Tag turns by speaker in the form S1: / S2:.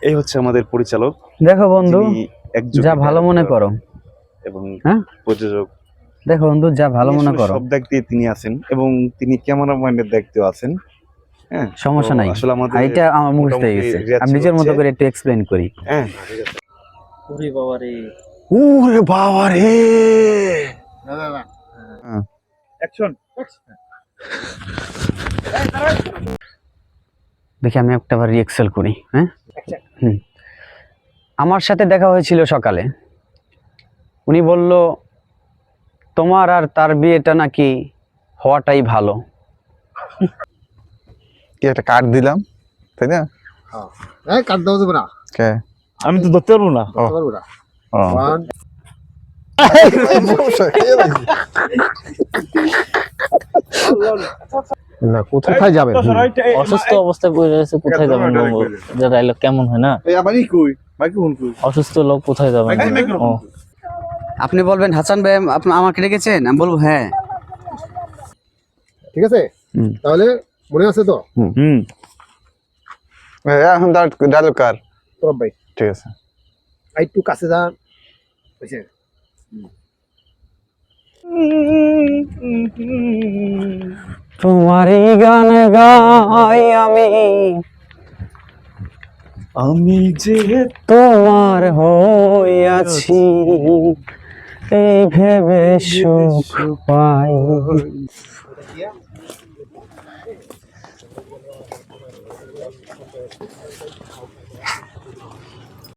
S1: এই হচ্ছে আমাদের পরিচালক।
S2: দেখো বন্ধু, যা ভালো মনে করো।
S1: এবং
S2: হ্যাঁ,
S1: প্রযোজক।
S2: দেখো বন্ধু, যা ভালো মনে করো।
S1: সব দিক দিয়ে তিনি আছেন এবং তিনি ক্যামেরাম্যানের দায়িত্বেও আছেন। হ্যাঁ,
S2: সমস্যা নাই।
S1: আসলে আমাদের
S2: এটা আমার মুখস্থ হয়ে গেছে, আমি নিজের মতো করে একটু এক্সপ্লেইন করি।
S1: হ্যাঁ,
S3: ওরে বাবা রে,
S1: ওরে বাবা রে।
S3: অ্যাকশন।
S2: দেখি আমি একটাবার রিএক্সেল করি। হ্যাঁ, আমার সাথে দেখা হয়েছিল সকালে। উনি বলল তোমার আর তার বিয়েটা নাকি হওয়াটাই ভালো।
S4: কি একটা কার্ড দিলাম, তাই না?
S5: হ্যাঁ, কাট দাও যাবে না।
S4: কে?
S3: আমি তো ধরতে পারবো না।
S4: ও
S5: পারবো না।
S4: ও।
S5: One, না, কোথায় যাবেন?
S3: অসুস্থ অবস্থায় পড়ে রয়েছে, কোথায় যাবেন? যে ডায়লগ কেমন হয় না,
S5: এই আমারই কই? মাইক্রোফোন কই?
S3: অসুস্থ লোক কোথায় যাবেন? ও
S2: আপনি বলবেন হাসান ভাই আপনি আমাকে ডেকেছেন, আমি বলবো হ্যাঁ।
S5: ঠিক আছে, তাহলে মনে আছে তো?
S4: এখন ডায়লগ কার?
S5: তোর ভাই
S4: ঠিক আছে।
S5: একটু কাছে যান, বুঝছে?
S2: তোমারই গান গাই
S1: আমি যে
S2: তোমার হইয়াছি, এই ভেবে সুখ পাই।